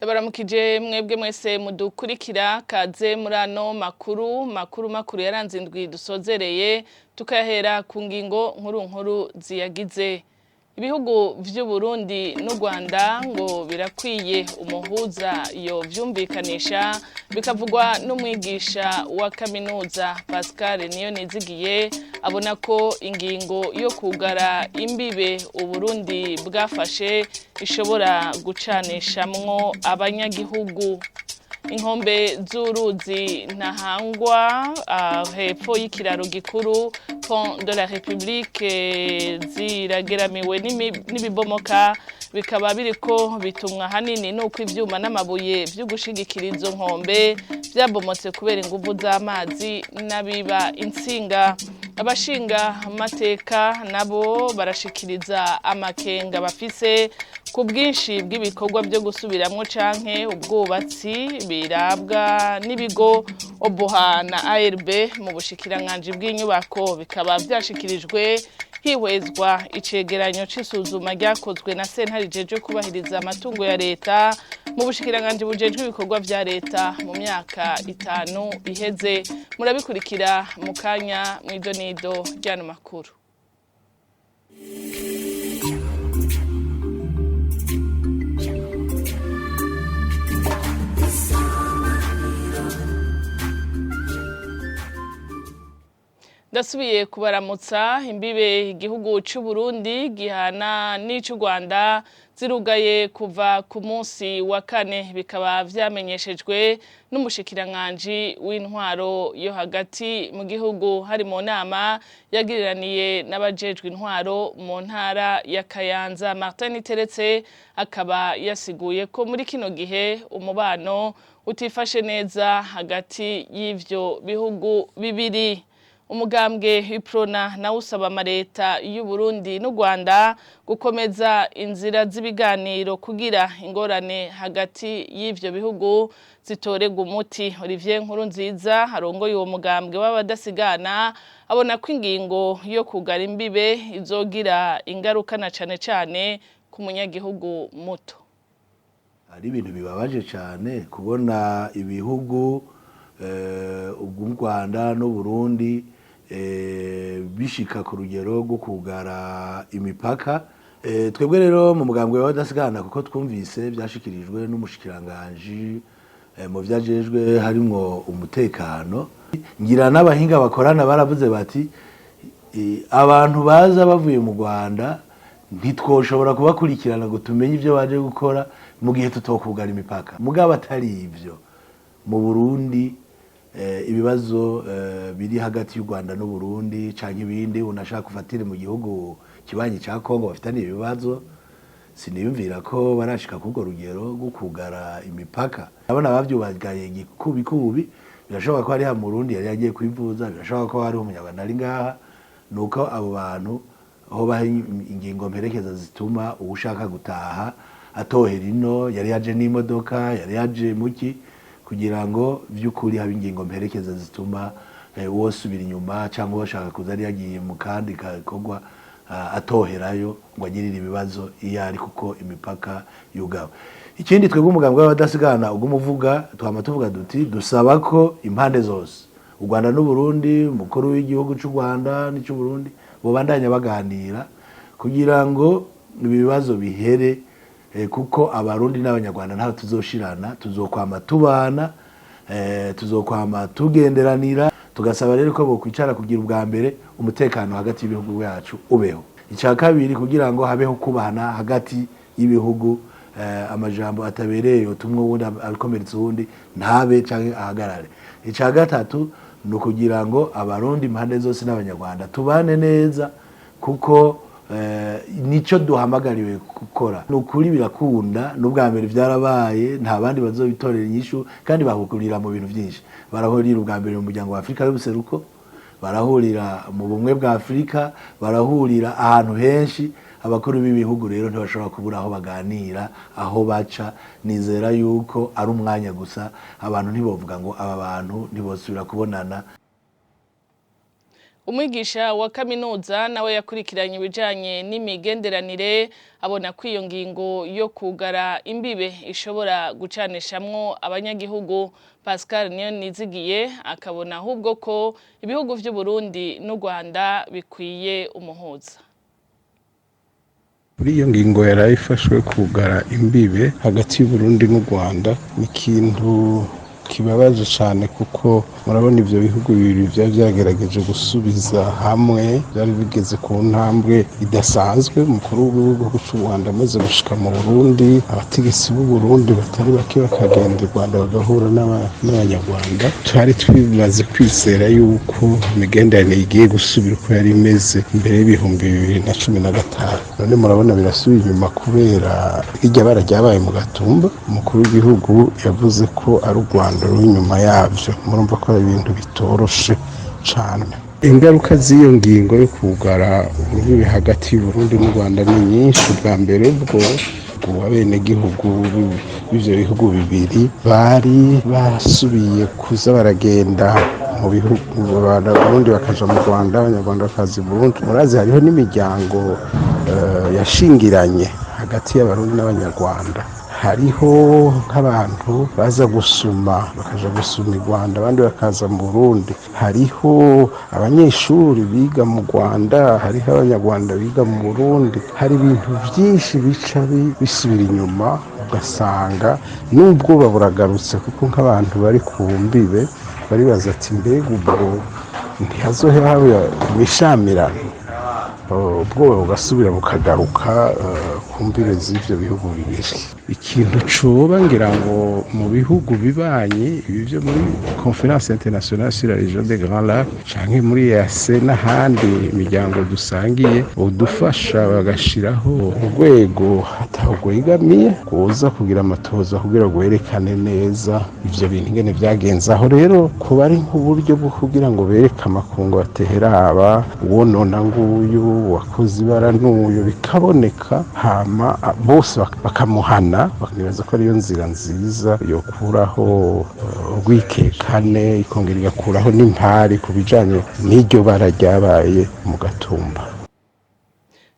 Ndabaramukije mwebwe mwese mudukurikira kaze muri ano makuru yaranze indwi dusozereye tukahera ku ngingo nkuru ziyagize. Ibihugu vy'u Burundi n'u Rwanda ngo birakwiye umuhuza yo vyumvikanisha bikavugwa n'umwigisha wa kaminuza Pascal Niyonizigiye abona ko ingingo yo kugara imbibe u Burundi bwafashe ishobora gucanishamwo abanyagihugu. Inkombe z'uruzi Ntahangwa hepfo y'ikiraro gikuru Pont de la République zirageramiwe n'ibibomoka bikaba biriko bitumwa hanini nuko ivyuma n'amabuye vyo gushigikira izo nkombe vyabomotse kubera inguvu z'amazi n'abiba intsinga. Abashinga amateka nabo barashikiriza amakenga bafise ku bwinshi bw'ibikorwa byo gusubiramwo canke ubwubatsi birabwa n'ibigo Obuha na ARB mu bushikiranganji bw'inyubako bikaba vyashikirijwe hihwezwa icegeranyo c'isuzuma ryakozwe na sentare ijejwe kubahiriza amatungo ya leta mu bushikiranganji bujejwe ibikorwa vya leta mu myaka 5 iheze. Murabikurikira mu kanya mw'idonido ry'ano makuru. Ndasubiye kubaramutsa. Imbibe igihugu c'u Burundi gihana n'ic'u Rwanda zirugaye kuva ku munsi wa kane bikaba vyamenyeshejwe n'umushikiranganji w'intwaro yo hagati mu gihugu hari mu nama yagiriraniye n'abajejwe intwaro mu ntara ya Kayanza. Martin Teretse akaba yasiguye ko muri kino gihe umubano utifashe neza hagati y'ivyo bihugu bibiri. Umugambwe Iprona na usaba amareta y'u Burundi n'u Rwanda gukomeza inzira z'ibiganiro kugira ingorane hagati y'ivyo bihugu zitorega umuti. Olivier Nkurunziza arongoye uwo mugambwe w'abadasigana abona ko ingingo yo kugara imbibe izogira ingaruka na cane ku munyagihugu muto. Ari ibintu bibabaje cane kubona ibihugu u Rwanda n'u Burundi bishika ku rugero rwo kugara imipaka. Twebwe rero mu mugambwe w'abadasigana kuko twumvise byashikirijwe n'umushikiranganje mu vyajejwe harimwo umutekano, ngira n'abahinga bakorana baravuze bati abantu baza bavuye mu Rwanda ntitwoshobora kubakurikirana ngo tumenye ivyo baje gukora mu gihe tutokugara imipaka. Mugabo atari ivyo, mu Burundi ibibazo biri hagati y'u Rwanda n'u Burundi canke ibindi unashaka kufatira mu gihugu kibanyi ca Kongo bafitanye ibibazo, siniyumvira ko barashika kugo rugero rwo kugara imipaka. Abana bavyubagaye gikubi birashoboka ko ari ha mu Burundi yari yagiye kwivuza, birashoboka ko ari umunyabana ari ngaha, nuko abo bantu aho baha ingingo mperekeza zituma uwushaka gutaha atohera ino, yari yaje n'imodoka, yari yaje muki kugira ngo vy'ukuri haba ingingo mperekeza zituma wosubira inyuma cyangwa washaka kuza ari yagiye mu kandi kogwa atoherayo ngo agirire ibibazo iyo ari kuko imipaka yugawe. Ikindi twebwe umugambwe w'abadasigana ugumuvuga tuvuga duti dusaba ko impande zose u Rwanda n'u Burundi, umukuru w'igihugu c'u Rwanda n'ic'u Burundi bobandanya baganira kugira ngo ibibazo bihere, kuko abarundi n'abanyarwanda ntaho tuzoshirana, tuzokwama tubana, tuzokwama tugenderanira. Tugasaba rero ko bokwicara kugira ubwa mbere umutekano hagati y'ibihugu byacu ubeho. Icya kabiri kugira ngo habeho kubana hagati y'ibihugu, amajambo atabereye utumwe wundi alikomeretsa wundi ntabe canke ahagarare. Icya gatatu no kugira ngo abarundi impande zose n'abanyarwanda tubane neza, kuko nico duhamagariwe gukora. Nukuri birakunda n'ubwa mbere vyarabaye, nta bandi bazobitorera inyishu kandi bahugurira mu bintu byinshi. Barahurira ubwa mbere mu muryango wa Afrika y'ubuseruko, barahurira mu bumwe bwa Afrika, barahurira ahantu henshi. Abakuru b'ibihugu rero ntibashobora kubura aho baganira, aho baca. Nizera yuko ari umwanya gusa, abantu ntibovuga ngo aba bantu ntibosubira kubonana. Umwigisha wa kaminuza nawe yakurikiranye ibijanye n'imigenderanire abona ko iyo ngingo yo kugara imbibe ishobora gucanishamwo abanyagihugu. Pascal Niyonizigiye akabona ahubwo ko ibihugu vy'u Burundi n'u Rwanda bikwiye umuhuza. Muri iyo ngingo yarayifashwe kugara imbibe hagati y'u Burundi n'u Rwanda ni ikintu kibabaje cyane kuko murabona ivyo bihugu bibiri vyagerageje gusubiza hamwe byari bigeze ku ntambwe idasanzwe. Umukuru w'igihugu cy'u Rwanda amaze gushika mu Burundi, abategetsi b'u Burundi batari bake bakagenda i Rwanda bagahura n'abanyarwanda. Twari twimaze kwizera yuko imigenderanire igiye gusubira uko yari imeze imbere y'ibihumbi 2015. None murabona birasubira inyuma kubera irya bara ryabaye mu Gatumba. Umukuru w'igihugu yavuze ko ari u Rwanda ruri inyuma yavyo. Murumva ko ari ibintu bitoroshe cane. Ingaruka z'iyo ngingo yo kugara urubibe hagati y'u Burundi n'u Rwanda ni nyinshi. Bwa mbere bwo abenegihugu b'ivyo bihugu bibiri bari basubiye kuza baragenda mu bihugu Burundi bakaja mu Rwanda, abanyarwanda bakaza i Burundi. Murazi hariho n'imiryango yashingiranye hagati y'abarundi n'abanyarwanda. Hariho nk'abantu baza gusuma bakaja gusuma i Rwanda, abandi bakaza mu Burundi. Hariho abanyeshuri biga mu Rwanda, hariho abanyarwanda biga mu Burundi. Hari ibintu byinshi bica bisubira inyuma, ugasanga n'ubwoba buragarutse kuko nk'abantu bari ku mbibe baribaza ati mbega ubwo ntihazohera haba imishamirano. Ubwoba bugasubira bukagaruka ku mbibe z'ivyo bihugu bibiri. Ikintu coba ngira ngo mu bihugu bibanye ibi vyo muri Conference Internationale sur la Région des Grands Lacs canke muri EAC n'ahandi imiryango dusangiye udufasha bagashiraho urwego hatahugwegamiye kuza kugira amatoza kugira ngo werekane neza ivyo bintu ingene vyagenze. Aho rero kuba ari nk'uburyo bwo kugira ngo bereke amakungu bateheraba uwonona nguyu wakoze ibara n'uyu bikaboneka, hama bose bakamuhana. Bakanibaza ko ariyo nzira nziza yokuraho urwikekane ikongera igakuraho n'impari ku bijanye n'iryo bara ryabaye mu Gatumba.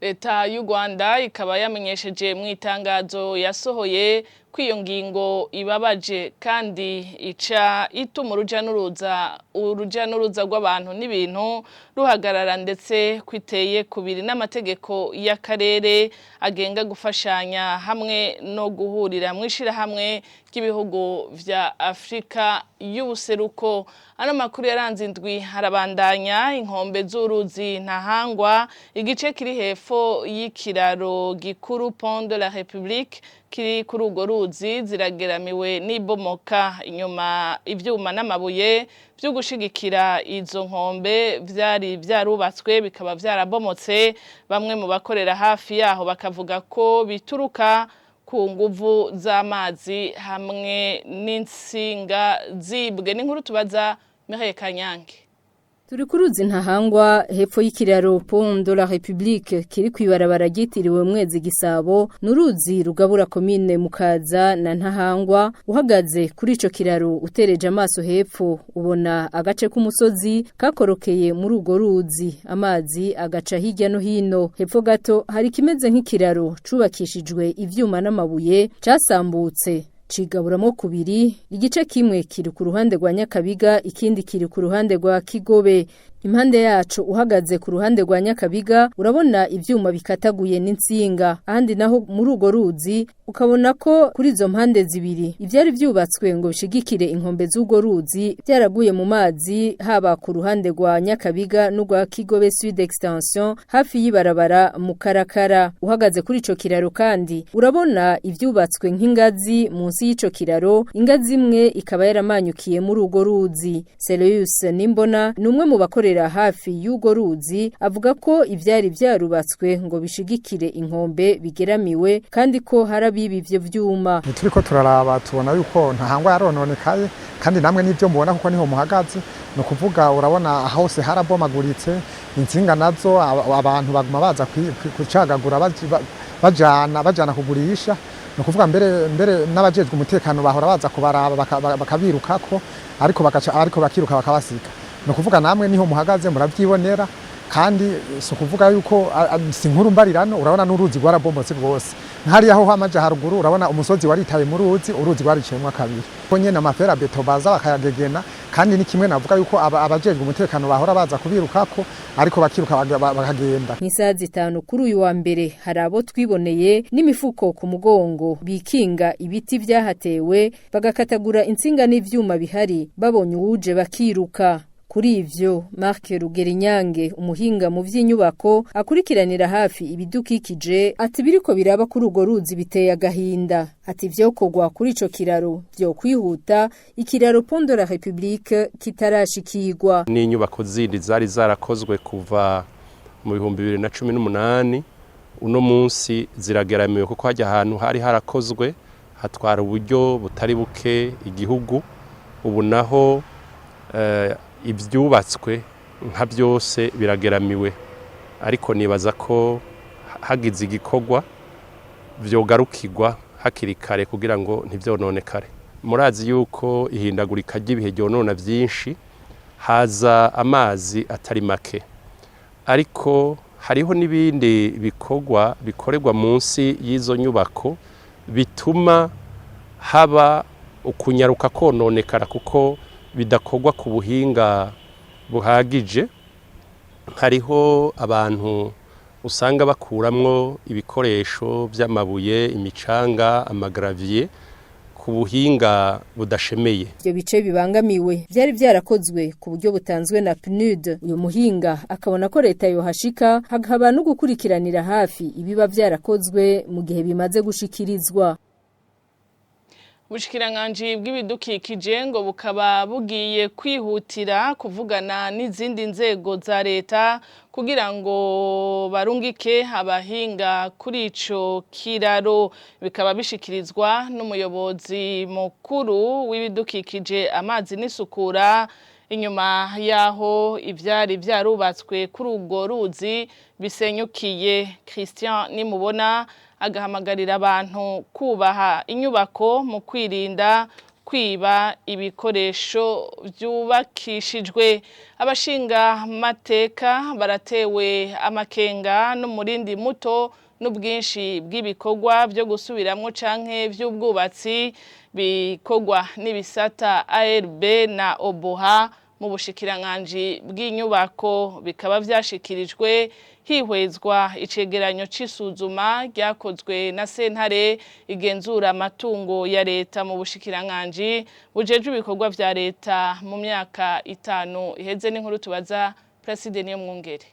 Leta y'u Rwanda ikaba yamenyesheje mu itangazo yasohoye ko iyo ngingo ibabaje kandi ica ituma uruja n'uruza rw'abantu n'ibintu ruhagarara, ndetse kwiteye kubiri n'amategeko y'akarere agenga gufashanya hamwe no guhurira mu ishirahamwe ry'ibihugu vya Afrika y'ubuseruko. Ano makuru yaranze indwi harabandanya. Inkombe z'uruzi Ntahangwa, igice kiri hepfo y'ikiraro gikuru Pont de la République kiri kuri urwo ruzi, zirageramiwe n'ibomoka. Inyuma ivyuma n'amabuye byo gushigikira izo nkombe vyari vyarubatswe bikaba vyarabomotse. Bamwe mu bakorera hafi yaho bakavuga ko bituruka ku nguvu z'amazi hamwe n'insinga zibwe. N'inkuru tubaza Mireille Kanyange. Turi ku ruzi Ntahangwa hepfo y'ikiraro Pont de la République kiri kwibarabara ryitiriwe Mwezi Gisabo. Nuruzi rugabura komine Mukaza na Ntahangwa. Uhagaze kuri ico kiraro utereje amaso hepfo ubona agace k'umusozi kakorokeye muri urwo ruzi, amazi agaca hirya no hino. Hepfo gato hari kimeze nk'ikiraro cubakishijwe ivyuma n'amabuye casambutse cigaburamo kubiri. Igice kimwe kiri ku ruhande rwa Nyakabiga, ikindi kiri ku ruhande rwa Kigobe. Impande yacu uhagaze ku ruhande rwa Nyakabiga urabona ivyuma bikataguye n'insinga, ahandi naho muri urwo ruzi ukabona ko kuri izo mpande zibiri ivyari vyubatswe ngo bishigikire inkombe z'urwo ruzi byaraguye mu mazi, haba ku ruhande rwa Nyakabiga n'urwa Kigobe Sud Extension hafi y'ibarabara mu Karakara. Uhagaze kuri ico kiraro kandi urabona ivyubatswe nk'ingazi munsi y'ico kiraro, ingazi imwe ikaba yaramanyukiye muri urwo ruzi. Serious Nimbona numwe mu bakorera hafi y'urwo ruzi avuga ko ivyari vyarubatswe ngo bishigikire inkombe bigeramiwe kandi ko harabibi ivyo vyuma. Turiko turaraba tubona yuko Ntahangwa yarononekaye kandi namwe n'ivyo mubona kuko niho muhagaze, no kuvuga urabona hose harabomaguritse, insinga nazo abantu baguma baza kucagagura bajana kugurisha. No kuvuga mbere n'abajejwe umutekano bahora baza kubaraba bakabirukako ariko bakiruka bakabasika. no kuvuga namwe niho muhagaze murabyibonera kandi so kuvuga yuko si nkuru mbarirano urabona n'uruzi rwarabomotse rwose nkari aho hamaje haruguru urabona umusozi waritaye mu uruzi rwariciyemwe kabiri ko nyene amafera beto baza bakayagegena kandi ni kimwe navuga yuko abajejwe umutekano bahora baza kubirukako ariko bakiruka bakagenda nk'isaha 5 kuri uyu wa mbere hari abo twiboneye n'imifuko ku mugongo bikinga ibiti vyahatewe bagakatagura insinga n'ivyuma bihari babonye uje bakiruka. Kuri ivyo Marc Rugerinyange umuhinga mu vy'inyubako akurikiranira hafi ibidukikije ati biriko biraba kuri ugo ruzi biteye agahinda ati vyokogwa kuri ico kiraro byo kwihuta ikiraro Pont de la République kitarashikirwa. Ni inyubako zindi zari zarakozwe kuva mu 2018 uno munsi zirageramiwe kuko hajya ahantu hari harakozwe hatwara uburyo butari buke igihugu ubu naho ibyubatswe nka byose birageramiwe ariko nibaza ko hagize igikorwa byogarukirwa hakiri kare kugira ngo ntivyononekare. Murazi yuko ihindagurika ry'ibihe ryonona byinshi haza amazi atari make ariko hariho n'ibindi bikorwa bikorerwa munsi y'izo nyubako bituma haba ukunyaruka kononekara kuko bidakorwa ku buhinga buhagije. Hariho abantu usanga bakuramwo ibikoresho by'amabuye imicanga amagravier ku buhinga budashemeye. Ibyo bice bibangamiwe byari byarakozwe ku buryo butanzwe na PNUD. Uyu muhinga akabona ko leta yohashika hakaba no gukurikiranira hafi ibiba byarakozwe mu gihe bimaze gushikirizwa. Ubushikiranganje bw'ibidukikije ngo bukaba bugiye kwihutira kuvugana n'izindi nzego za leta kugira ngo barungike abahinga kuri ico kiraro. Bikaba bishikirizwa n'umuyobozi mukuru w'ibidukikije amazi n'isukura inyuma yaho ivyari vyarubatswe kuri urwo ruzi bisenyukiye. Christian Nimubona agahamagarira abantu kubaha inyubako mu kwirinda kwiba ibikoresho byubakishijwe. Abashinga mateka baratewe amakenga n'umurindi muto n'ubwinshi bw'ibikorwa byo gusubiramwo canke by'ubwubatsi bikorwa n'ibisata ARB na Oboha mu bushikiranganje bw'inyubako. Bikaba vyashikirijwe hihwezwa icegeranyo c'isuzuma ryakozwe na sentare igenzura amatungo ya leta mu bushikiranganje bujeje ibikorwa vya leta mu myaka 5 iheze. N'inkuru tubaza President Niyomwungere.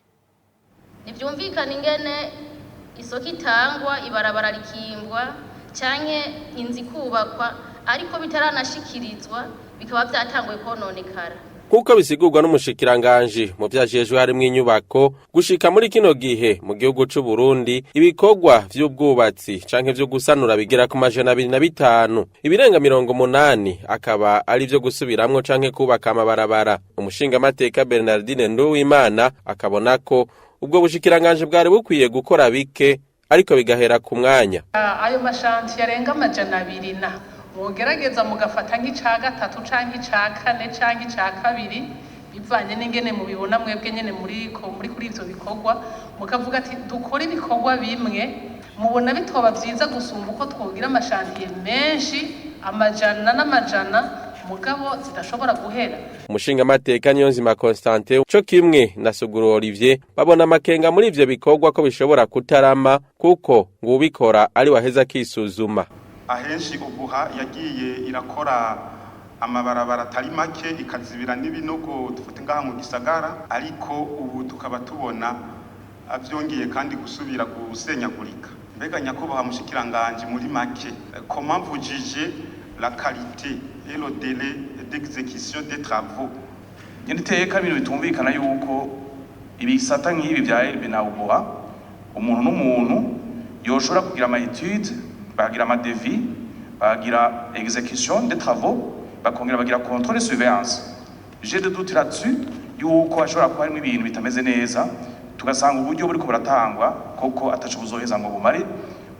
Nivyumvikana ingene isoko itangwa ibarabara rikimbwa canke inzi kubakwa ariko bitaranashikirizwa bikaba vyatanguye kononekara. Kuko bisigurwa n'umushikiranganje mu vyajejwe harimo inyubako gushika muri kino gihe mu gihugu c'u Burundi ibikorwa vy'ubwubatsi canke vyo gusanura bigera ku 205 ibirenga 80 akaba ari vyo gusubiramwo canke kubaka amabarabara. Umushinga mateka Bernardine Nduwimana akabona ko ubwo bushikiranganje bwari bukwiye gukora bike ariko bigahera ku mwanya. Ayo mashanti yarenga 200 mugerageza mugafata nk'ica gatatu canke ica kane canke ica kabiri bivanye n'ingene mubibona mwebwe nyene muri kuri ivyo bikorwa mukavuga ati dukora ibikorwa bimwe mubona bitoba vyiza gusumba uko twogira amashantiye menshi amajana n'amajana mugabo zidashobora guhera. Umushinga mateka Niyonzima Constantin cyo kimwe na Suguru Olivier babona amakenga muri ivyo bikorwa ko bishobora kutarama kuko ngo ubikora ari waheza kisuzuma. Ahenshi Obuha yagiye irakora amabarabara atari make ikazibira n'ibinogo dufite ngaha mu gisagara ariko ubu tukaba tubona avyongeye kandi gusubira gusenyagurika. Mbega nyakubahwa mushikiranganje muri make comment vous jugez la qualité et le délai d'exécution des travaux? Niteka ibintu bitumvikana yuko ibisata nk'ibi bya ARB na Obuha umuntu n'umuntu yoshora kugira ama études bagira ama devis bagira exécution des travaux bakongera bagira contrôle et surveillance. J'ai de doute là-dessus yuko ashobora kuba harimo ibintu bitameze neza tugasanga uburyo buri ko buratangwa koko ataco buzoheza ngo bumare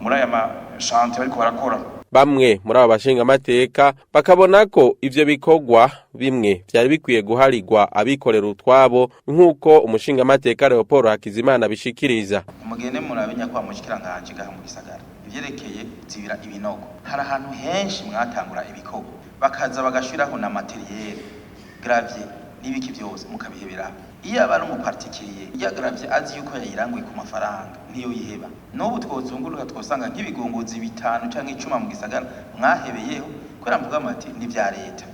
muri aya mashanti bariko barakora. bamwe muri aba bashingamateka bakabona ko ivyo bikorwa bimwe vyari bikwiye guharirwa abikorera utwabo nk'uko umushingamateka Leopold Hakizimana bishikiriza. Umugende murabenya kwa mushikiranganje gaha mu gisagara ivyerekeye zibira ibinogo hari ahantu henshi mwatangura ibikorwa bakaza bagashiraho na materiel gravier n'ibiki byose mukabihebera iyo abari mu particulier ya gravier azi yuko yayiranguye ku mafaranga niyo yiheba n'ubu twozunguruka twosanga nk'ibigongozi 5 canke 10 mu gisagara mwahebeyeho kwera mvuga mati ni vya leta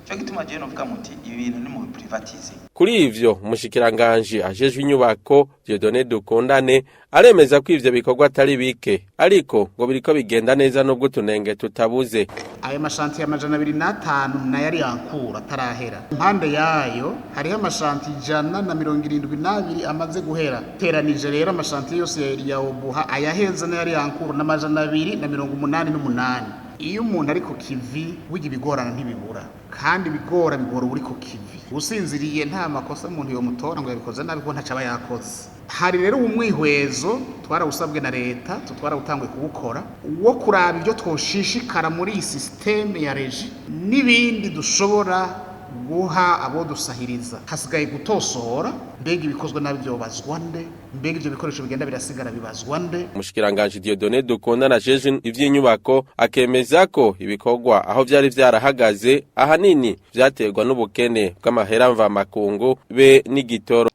cyo gituma je no vuga muti ibi bintu ni mu privatize. Kuri ivyo umushikiranganje ajejwe inyubako Dieudonné Dukundane aremeza ko ivyo bikorwa atari bike ariko ngo biriko bigenda neza nubwo tunenge tutabuze. Ayo mashanti ya 205 na yari yankura tarahera impande yayo hariho amashanti 172 amaze guhera teranije rero amashanti yose ya Obuha ayaheza na yari yankura na 288. Iyo umuntu ari ku kivi bugi bigorana ntibibura kandi bigora uri ku kivi usinziriye nta makosa umuntu yo mutora ngo yabikoze nabi ko ntacaba yakoze. Hari rero umwihwezo twarawusabwe na leta twarawutangwe kubukora wo kuraba ibyo twoshishikara muri iyi systeme ya regi n'ibindi dushobora guha abo dusahiriza hasigaye gutosora mbega ibikozwe nabi byo bazwa nde mbega ibyo bikoresho bigenda birasigara bibazwa nde. Umushikiranganje Dieudonné Dukundane ajeje ivy'inyubako akemeza ko ibikorwa aho vyari vyarahagaze ahanini vyaterwa n'ubukene bw'amahera mva makungu be n'igitoro.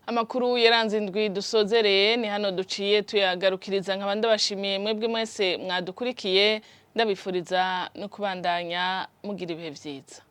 Amakuru yaranze indwi dusozereye ni hano duciye tuyagarukiriza nk'abandi bashimiye mwebwe mwese mwadukurikiye ndabifuriza no kubandanya mugira ibihe vyiza.